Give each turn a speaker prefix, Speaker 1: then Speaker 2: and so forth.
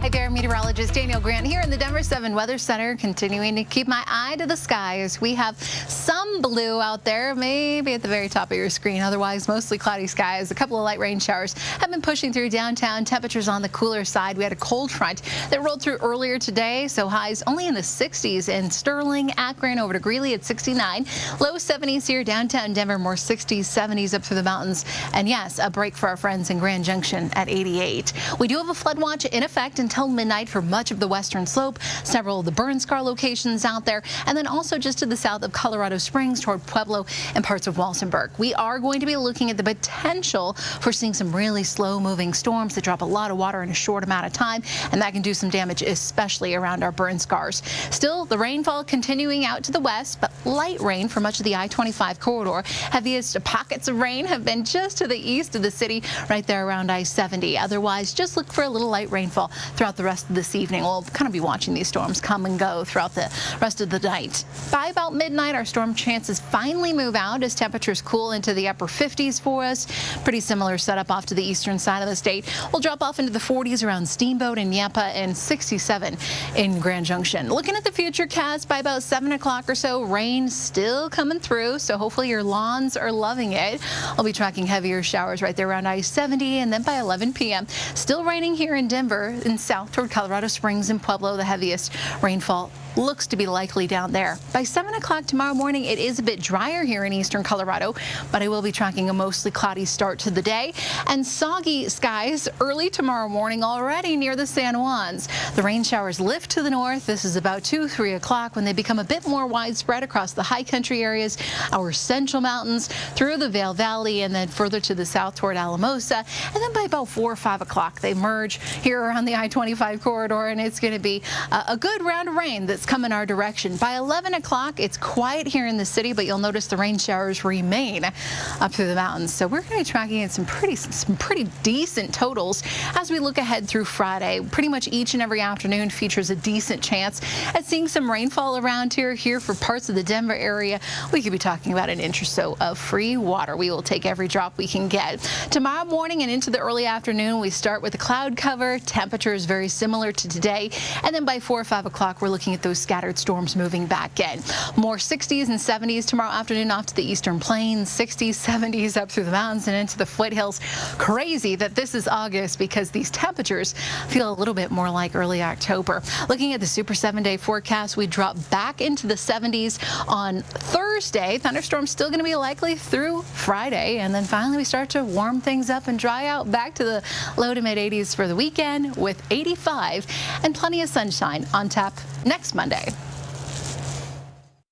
Speaker 1: Hi there, meteorologist Danielle Grant here in the Denver 7 Weather Center, continuing to keep my eye to the skies. We have some blue out there, maybe at the very top of your screen. Otherwise, mostly cloudy skies. A couple of light rain showers have been pushing through downtown. Temperatures on the cooler side. We had a cold front that rolled through earlier today, so highs only in the 60s in Sterling, Akron, over to Greeley at 69. Low 70s here downtown Denver, more 60s, 70s up through the mountains. And yes, a break for our friends in Grand Junction at 88. We do have a flood watch in effect until midnight for much of the western slope, several of the burn scar locations out there, and then also just to the south of Colorado Springs toward Pueblo and parts of Walsenburg. We are going to be looking at the potential for seeing some really slow moving storms that drop a lot of water in a short amount of time, and that can do some damage, especially around our burn scars. Still, the rainfall continuing out to the west, but light rain for much of the I-25 corridor. Heaviest pockets of rain have been just to the east of the city, right there around I-70. Otherwise, just look for a little light rainfall throughout the rest of this evening. We'll kind of be watching these storms come and go throughout the rest of the night. By about midnight, our storm chances finally move out as temperatures cool into the upper 50s for us. Pretty similar setup off to the eastern side of the state. We'll drop off into the 40s around Steamboat and Yampa and 67 in Grand Junction. Looking at the futurecast, by about 7 o'clock or so, rain still coming through, so hopefully your lawns are loving it. I'll be tracking heavier showers right there around I-70, and then by 11 p.m. still raining here in Denver and south toward Colorado Springs and Pueblo. The heaviest rainfall looks to be likely down there. By 7 o'clock tomorrow morning, it is a bit drier here in eastern Colorado, but I will be tracking a mostly cloudy start to the day and soggy skies early tomorrow morning already near the San Juans. The rain showers lift to the north. This is about 3 o'clock when they become a bit more widespread across the high country areas, our central mountains, through the Vail Valley, and then further to the south toward Alamosa. And then by about 4 or 5 o'clock, they merge here around the I-25 corridor, and it's going to be a good round of rain that's coming our direction. By 11 o'clock, it's quiet here in the city, but you'll notice the rain showers remain up through the mountains. So we're going to be tracking in some pretty decent totals as we look ahead through Friday. Pretty much each and every afternoon features a decent chance at seeing some rainfall around here for parts of the Denver area. We could be talking about an inch or so of free water. We will take every drop we can get. Tomorrow morning and into the early afternoon, we start with a cloud cover. Temperatures very similar to today, and then by 4 or 5 o'clock, we're looking at those scattered storms moving back in. More 60s and 70s tomorrow afternoon off to the eastern plains, 60s, 70s up through the mountains and into the foothills. Crazy that this is August because these temperatures feel a little bit more like early October. Looking at the super 7-day forecast, we drop back into the 70s on Thursday. Thunderstorms still going to be likely through Friday, and then finally we start to warm things up and dry out back to the low to mid 80s for the weekend with 85 and plenty of sunshine on tap next Monday.